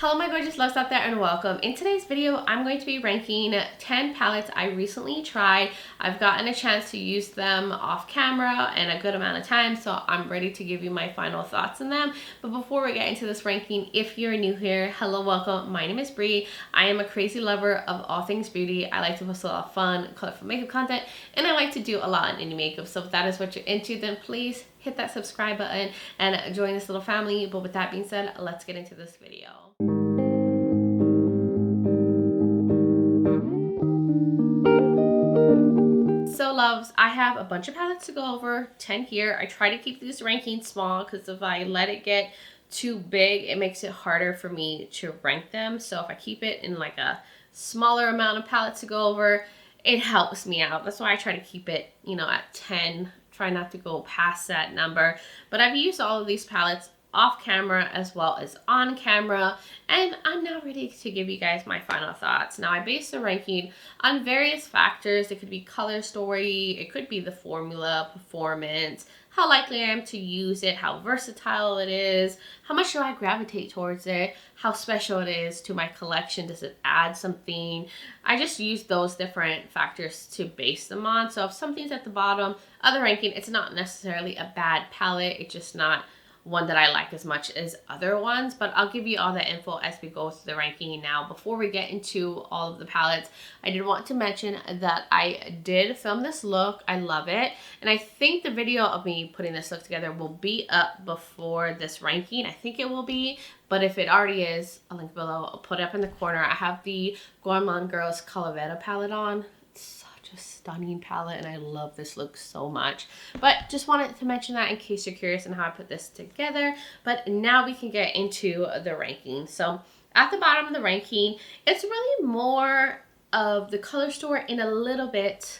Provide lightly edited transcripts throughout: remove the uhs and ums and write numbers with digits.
Hello my gorgeous loves out there and welcome. In today's video, I'm going to be ranking 10 palettes I recently tried. I've gotten a chance to use them off camera and a good amount of time, so I'm ready to give you my final thoughts on them. But before we get into this ranking, if you're new here, hello, welcome. My name is Bree. I am a crazy lover of all things beauty. I like to post a lot of fun, colorful makeup content, and I like to do a lot in indie makeup. So if that is what you're into, then please hit that subscribe button and join this little family. But with that being said, let's get into this video. So loves, I have a bunch of palettes to go over, 10 here. I try to keep these rankings small because if I let it get too big, it makes it harder for me to rank them. So if I keep it in like a smaller amount of palettes to go over, it helps me out. That's why I try to keep it, at 10. Try not to go past that number. But I've used all of these palettes off camera as well as on camera, and I'm now ready to give you guys my final thoughts. Now I base the ranking on various factors. It could be color story, it could be the formula, performance, how likely I am to use it, how versatile it is, how much do I gravitate towards it, how special it is to my collection, does it add something. I just use those different factors to base them on. So if something's at the bottom of the ranking, it's not necessarily a bad palette, it's just not one that I like as much as other ones. But I'll give you all that info as we go through the ranking. Now before we get into all of the palettes, I did want to mention that I did film this look. I love it, and I think the video of me putting this look together will be up before this ranking. I think it will be, but if it already is, I'll link below. I'll put it up in the corner. I have the Gourmande Girl's Calavera palette on. A stunning palette, and I love this look so much. But just wanted to mention that in case you're curious on how I put this together. But now we can get into the ranking. So at the bottom of the ranking, it's really more of the color story and a little bit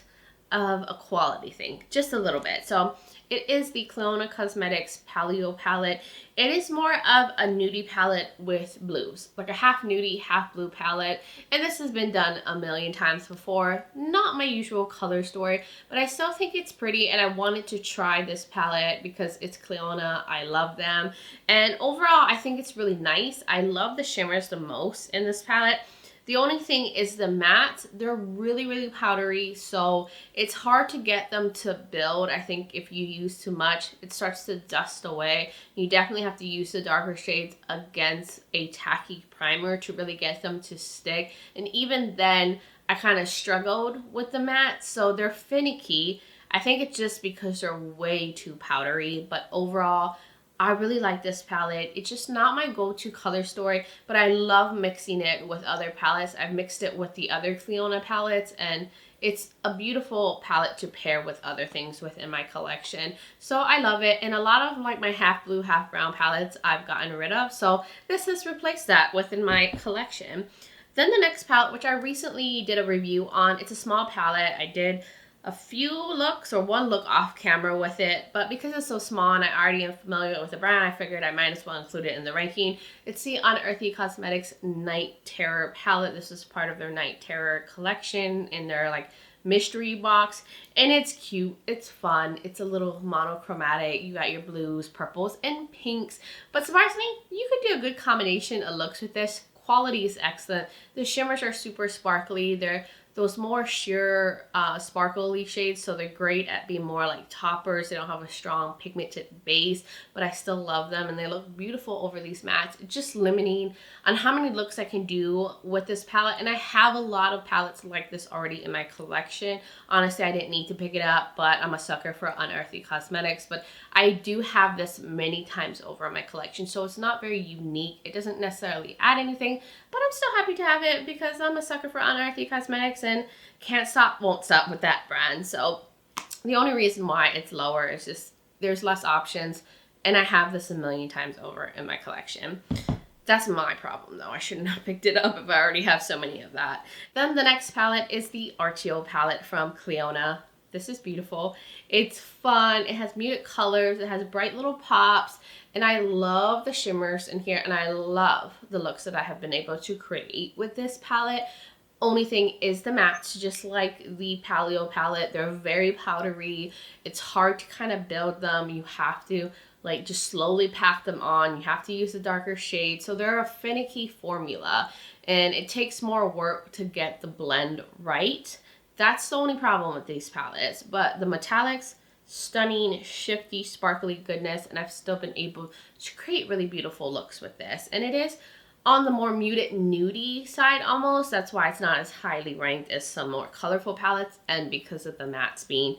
of a quality thing, just a little bit. So it is the Unearthly Cosmetics Paleo palette. It is more of a nudie palette with blues, like a half nudie, half blue palette. And this has been done a million times before. Not my usual color story, but I still think it's pretty, and I wanted to try this palette because it's Cleona. I love them. And overall, I think it's really nice. I love the shimmers the most in this palette. The only thing is the mattes. They're really, really powdery, so it's hard to get them to build. I think if you use too much, it starts to dust away. You definitely have to use the darker shades against a tacky primer to really get them to stick. And even then, I kind of struggled with the mattes, so they're finicky. I think it's just because they're way too powdery, but overall, I really like this palette. It's just not my go-to color story, but I love mixing it with other palettes. I've mixed it with the other Cleona palettes, and it's a beautiful palette to pair with other things within my collection. So I love it, and a lot of like my half blue, half brown palettes I've gotten rid of. So this has replaced that within my collection. Then the next palette, which I recently did a review on, it's a small palette. I did a few looks or one look off camera with it, but because it's so small and I already am familiar with the brand, I figured I might as well include it in the ranking. It's the Unearthly Cosmetics Night Terror palette. This is part of their Night Terror collection in their like mystery box, and it's cute, it's fun, it's a little monochromatic. You got your blues, purples, and pinks, but surprisingly, you could do a good combination of looks with this. Quality is excellent. The shimmers are super sparkly. They're those more sheer sparkly shades, so they're great at being more like toppers. They don't have a strong pigmented base, but I still love them, and they look beautiful over these mattes. It's just limiting on how many looks I can do with this palette, and I have a lot of palettes like this already in my collection. Honestly, I didn't need to pick it up, but I'm a sucker for Unearthly Cosmetics, but I do have this many times over in my collection, so it's not very unique. It doesn't necessarily add anything, but I'm still happy to have it because I'm a sucker for Unearthly Cosmetics and can't stop, won't stop with that brand. So the only reason why it's lower is just there's less options, and I have this a million times over in my collection. That's my problem though. I shouldn't have picked it up if I already have so many of that. Then the next palette is the Artio palette from Cleona. This is beautiful. It's fun. It has muted colors. It has bright little pops. And I love the shimmers in here. And I love the looks that I have been able to create with this palette. Only thing is the mattes, just like the Paleo palette. They're very powdery. It's hard to kind of build them. You have to like just slowly pack them on. You have to use the darker shade. So they're a finicky formula and it takes more work to get the blend right. That's the only problem with these palettes. But the metallics, stunning, shifty, sparkly goodness, and I've still been able to create really beautiful looks with this. And it is on the more muted nudie side almost. That's why it's not as highly ranked as some more colorful palettes, and because of the mattes being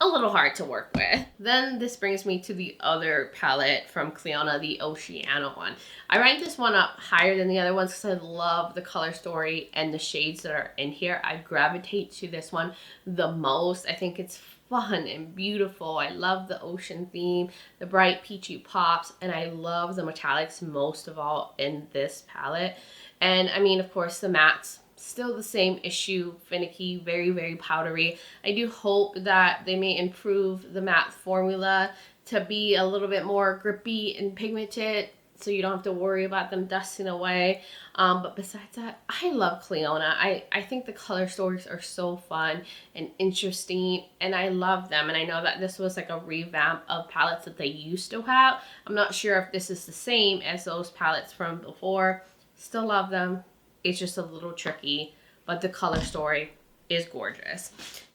a little hard to work with. Then this brings me to the other palette from Clionadh, the Oceana one. I ranked this one up higher than the other ones because I love the color story and the shades that are in here. I gravitate to this one the most. I think it's fun and beautiful. I love the ocean theme, the bright peachy pops, and I love the metallics most of all in this palette. And I mean, of course, the mattes, still the same issue, finicky, very, very powdery. I do hope that they may improve the matte formula to be a little bit more grippy and pigmented, so you don't have to worry about them dusting away. But besides that, I love Clionadh. I think the color stories are so fun and interesting, and I love them. And I know that this was like a revamp of palettes that they used to have. I'm not sure if this is the same as those palettes from before. Still love them. It's just a little tricky, but the color story is gorgeous.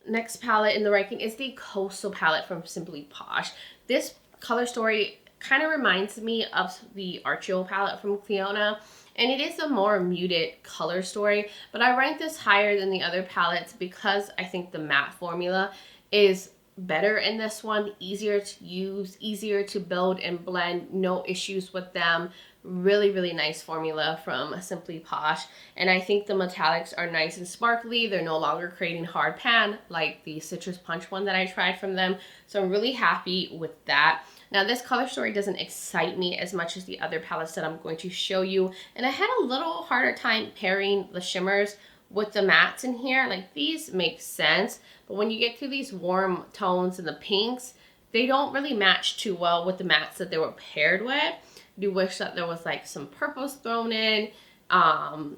Next palette in the ranking is the Coastal palette from Simply Posh. This color story kind of reminds me of the Archeo palette from Clionadh, and it is a more muted color story, but I rank this higher than the other palettes because I think the matte formula is better in this one, easier to use, easier to build and blend, no issues with them. Really, really nice formula from Simply Posh. And I think the metallics are nice and sparkly. They're no longer creating hard pan like the Citrus Punch one that I tried from them. So I'm really happy with that. Now this color story doesn't excite me as much as the other palettes that I'm going to show you. And I had a little harder time pairing the shimmers with the mattes in here. Like these make sense, but when you get to these warm tones and the pinks, they don't really match too well with the mattes that they were paired with. I do wish that there was like some purples thrown in, and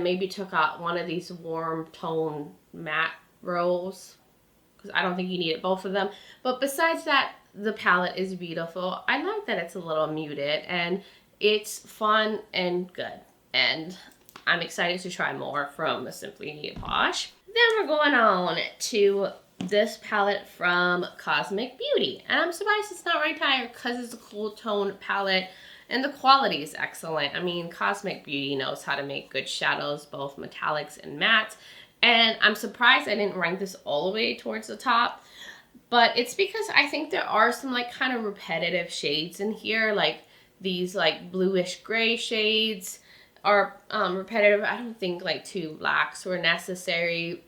maybe took out one of these warm tone matte rows, because I don't think you needed both of them. But besides that, the palette is beautiful. I like that it's a little muted and it's fun and good. And I'm excited to try more from Simply Posh. Then we're going on to this palette from Cosmic Beauty. And I'm surprised it's not ranked higher because it's a cool tone palette and the quality is excellent. I mean, Cosmic Beauty knows how to make good shadows, both metallics and mattes. And I'm surprised I didn't rank this all the way towards the top. But it's because I think there are some like kind of repetitive shades in here. Like these like bluish gray shades are repetitive. I don't think like two blacks were necessary.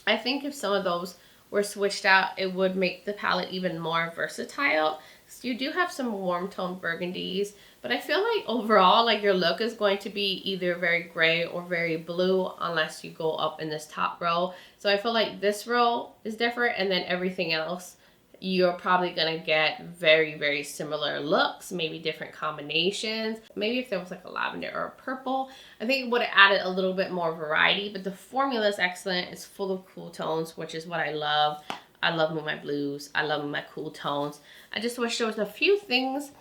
I think if some of those were switched out, it would make the palette even more versatile. So you do have some warm tone burgundies, but I feel like overall, like your look is going to be either very gray or very blue unless you go up in this top row. So I feel like this row is different, and then everything else, you're probably gonna get very, very similar looks, maybe different combinations. Maybe if there was like a lavender or a purple, I think it would have added a little bit more variety, but the formula is excellent. It's full of cool tones, which is what I love. I love my blues. I love my cool tones. I just wish there was a few things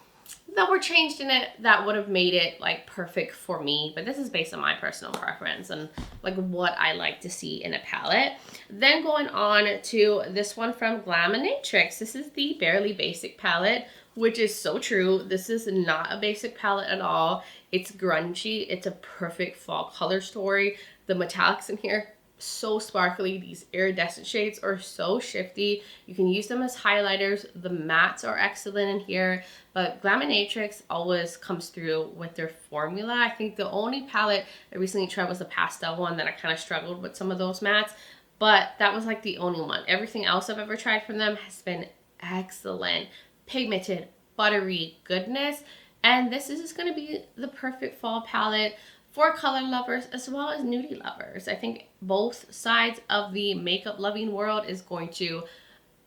that were changed in it that would have made it like perfect for me, but this is based on my personal preference and like what I like to see in a palette. Then going on to this one from Gourmande. This is the Barely Basic palette, which is so true. This is not a basic palette at all. It's grungy. It's a perfect fall color story. The metallics in here, so sparkly. These iridescent shades are so shifty. You can use them as highlighters. The mattes are excellent in here, but Gourmande always comes through with their formula. I think the only palette I recently tried was the pastel one that I kind of struggled with some of those mattes, but that was like the only one. Everything else I've ever tried from them has been excellent. Pigmented, buttery goodness. And this is just going to be the perfect fall palette for color lovers as well as nudie lovers. I think both sides of the makeup loving world is going to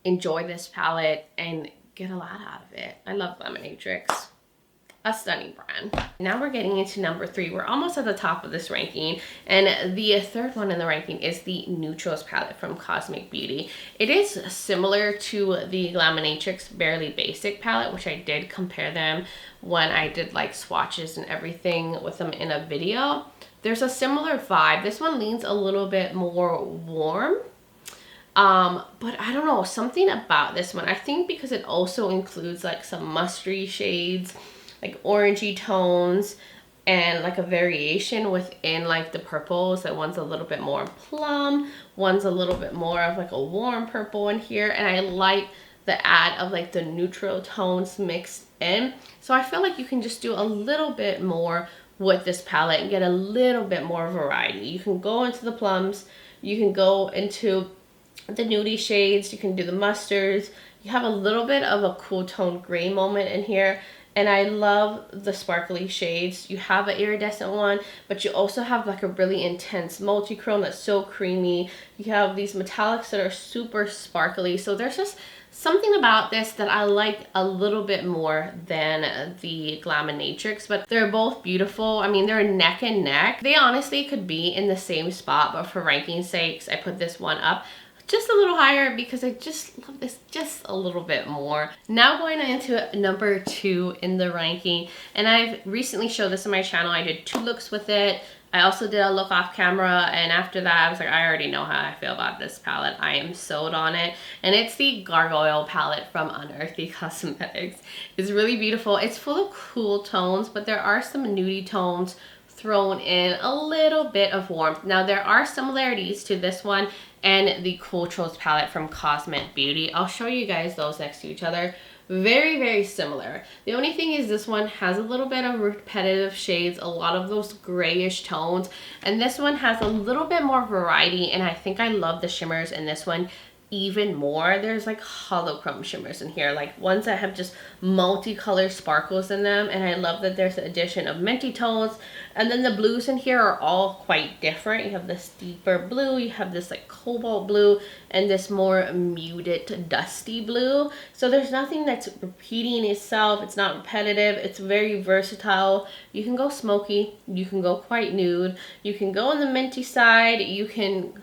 enjoy this palette and get a lot out of it. I love Gourmande. a stunning brand. Now we're getting into number 3. We're almost at the top of this ranking, and the third one in the ranking is the Neutrals palette from Cosmic Beauty. It is similar to the Glaminatrix Barely Basic palette, which I did compare them when I did like swatches and everything with them in a video. There's a similar vibe. This one leans a little bit more warm. But I don't know, something about this one. I think because it also includes like some mustardy shades, like orangey tones, and like a variation within like the purples. That one's a little bit more plum, one's a little bit more of like a warm purple in here, and I like the add of like the neutral tones mixed in. So I feel like you can just do a little bit more with this palette and get a little bit more variety. You can go into the plums, you can go into the nudie shades, you can do the mustards. You have a little bit of a cool tone gray moment in here. And I love the sparkly shades. You have an iridescent one, but you also have like a really intense multi-chrome that's so creamy. You have these metallics that are super sparkly. So there's just something about this that I like a little bit more than the Glaminatrix, but they're both beautiful. I mean, they're neck and neck. They honestly could be in the same spot, but for ranking sakes, I put this one up just a little higher because I just love this just a little bit more. Now going into number 2 in the ranking, and I've recently showed this on my channel. I did 2 looks with it. I also did a look off camera, and after that I was like, I already know how I feel about this palette. I am sold on it, and it's the Gargoyle palette from Unearthly Cosmetics. It's really beautiful. It's full of cool tones, but there are some nudie tones thrown in, a little bit of warmth. Now there are similarities to this one and the Cool Trolls palette from Cosmic Beauty. I'll show you guys those next to each other. Very, very similar. The only thing is this one has a little bit of repetitive shades, a lot of those grayish tones, and this one has a little bit more variety, and I think I love the shimmers in this one even more. There's like holochrome shimmers in here, like ones that have just multicolored sparkles in them, and I love that there's an addition of minty tones. And then the blues in here are all quite different. You have this deeper blue, you have this like cobalt blue, and this more muted dusty blue. So there's nothing that's repeating itself. It's not repetitive. It's very versatile. You can go smoky, you can go quite nude, you can go on the minty side, you can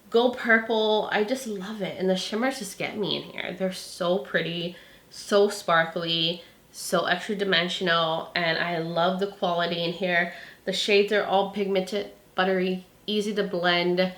go purple. I just love it, and the shimmers just get me in here. They're so pretty, so sparkly, so extra dimensional, and I love the quality in here. The shades are all pigmented, buttery, easy to blend.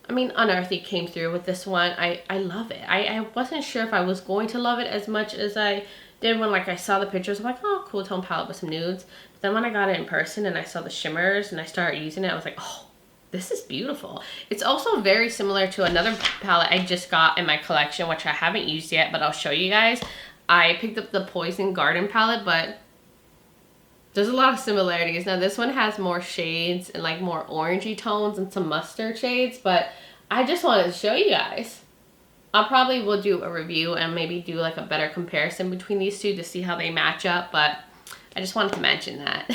I mean, Unearthly came through with this one. I love it. I wasn't sure if I was going to love it as much as I did when like I saw the pictures. I'm like, oh, cool tone palette with some nudes. But then when I got it in person and I saw the shimmers and I started using it, I was like, oh, this is beautiful. It's also very similar to another palette I just got in my collection, which I haven't used yet, but I'll show you guys. I picked up the Poison Garden palette, but there's a lot of similarities. Now this one has more shades and like more orangey tones and some mustard shades, but I just wanted to show you guys. I probably will do a review and maybe do like a better comparison between these two to see how they match up, but I just wanted to mention that.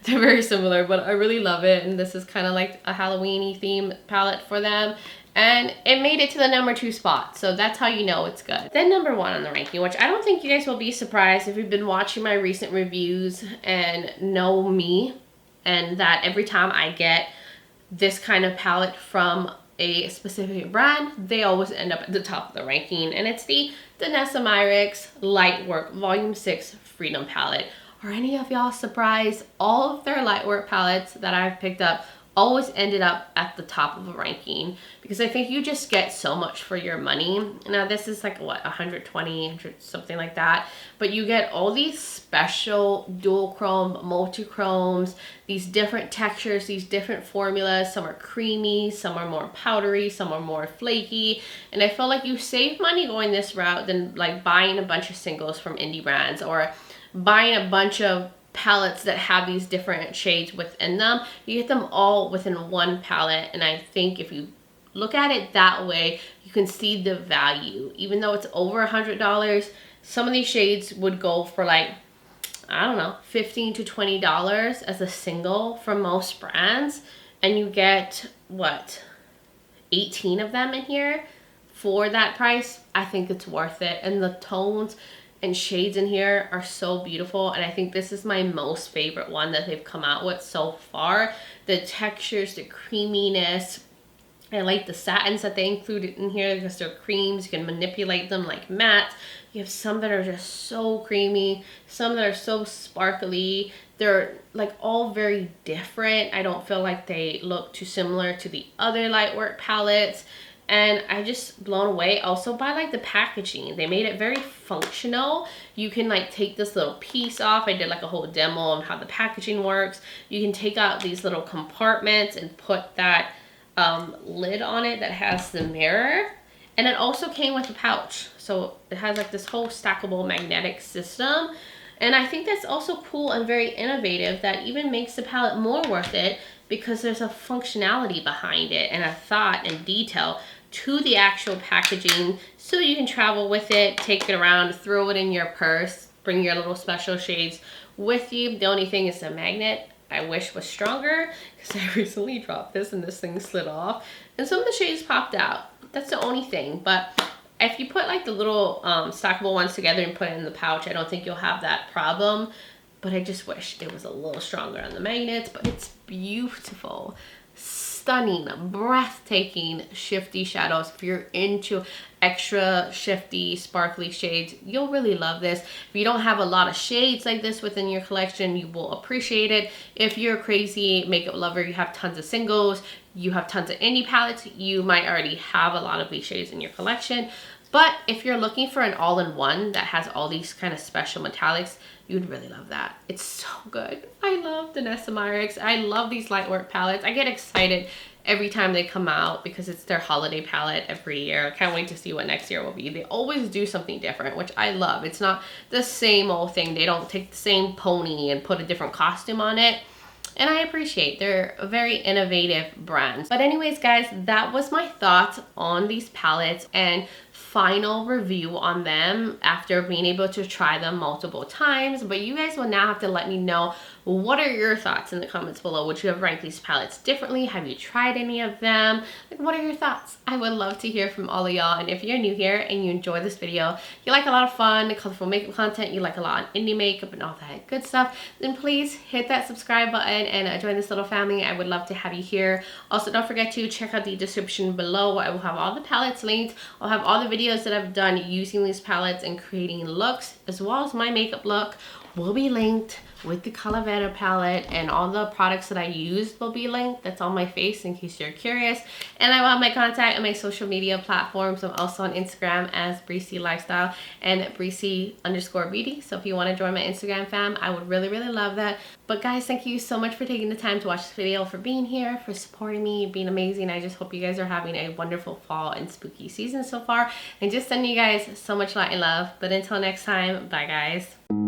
They're very similar, but I really love it, and this is kind of like a Halloween-y theme palette for them. And it made it to the number 2 spot, so that's how you know it's good. Then number 1 on the ranking, which I don't think you guys will be surprised if you've been watching my recent reviews and know me, and that every time I get this kind of palette from a specific brand, they always end up at the top of the ranking, and it's the Danessa Myricks Lightwork Volume 6 Freedom Palette. Are any of y'all surprised? All of their Lightwork palettes that I've picked up always ended up at the top of a ranking, because I think you just get so much for your money. Now this is like what, 120, something like that, but you get all these special dual chrome, multi-chromes, these different textures, these different formulas. Some are creamy, some are more powdery, some are more flaky, and I feel like you save money going this route than like buying a bunch of singles from indie brands or buying a bunch of palettes that have these different shades within them. You get them all within one palette, and I think if you look at it that way, you can see the value. Even though it's over $100, some of these shades would go for like, I don't know, $15 to $20 as a single from most brands, and you get what, 18 of them in here for that price. I think it's worth it, and the tones and shades in here are so beautiful, and I think this is my most favorite one that they've come out with so far. The textures, the creaminess. I like the satins that they included in here because they're creams. You can manipulate them like matte. You have some that are just so creamy, some that are so sparkly. They're like all very different. I don't feel like they look too similar to the other Lightwork palettes. And I just blown away also by like the packaging. They made it very functional. You can like take this little piece off. I did like a whole demo on how the packaging works. You can take out these little compartments and put that lid on it that has the mirror. And it also came with a pouch. So it has like this whole stackable magnetic system. And I think that's also cool and very innovative, that even makes the palette more worth it, because there's a functionality behind it and a thought and detail to the actual packaging, so you can travel with it, take it around, throw it in your purse, bring your little special shades with you. The only thing is the magnet I wish was stronger, because I recently dropped this and this thing slid off and some of the shades popped out. That's the only thing. But if you put like the little stackable ones together and put it in the pouch, I don't think you'll have that problem. But I just wish it was a little stronger on the magnets. But it's beautiful, stunning, breathtaking, shifty shadows. If you're into extra shifty, sparkly shades, you'll really love this. If you don't have a lot of shades like this within your collection, you will appreciate it. If you're a crazy makeup lover, you have tons of singles, you have tons of indie palettes, you might already have a lot of these shades in your collection. But if you're looking for an all-in-one that has all these kind of special metallics, you'd really love that. It's so good. I love the Nessa Myricks. I love these Lightwork palettes. I get excited every time they come out because it's their holiday palette every year. I can't wait to see what next year will be. They always do something different, which I love. It's not the same old thing. They don't take the same pony and put a different costume on it. And I appreciate, they're a very innovative brand. But anyways, guys, that was my thoughts on these palettes and final review on them after being able to try them multiple times. But you guys will now have to let me know, what are your thoughts in the comments below? Would you have ranked these palettes differently? Have you tried any of them? Like, what are your thoughts? I would love to hear from all of y'all. And if you're new here and you enjoy this video, you like a lot of fun, colorful makeup content, you like a lot of indie makeup and all that good stuff, then please hit that subscribe button and join this little family. I would love to have you here. Also, don't forget to check out the description below. I will have all the palettes linked. I'll have all the videos that I've done using these palettes and creating looks, as well as my makeup look will be linked with the Calavera palette, and all the products that I used will be linked. That's on my face in case you're curious. And I will have my contact and my social media platforms. I'm also on Instagram as Breezy Lifestyle and Breezy_beauty. So if you want to join my Instagram fam, I would really, really love that. But guys, thank you so much for taking the time to watch this video, for being here, for supporting me, being amazing. I just hope you guys are having a wonderful fall and spooky season so far. And just sending you guys so much light and love. But until next time, bye guys.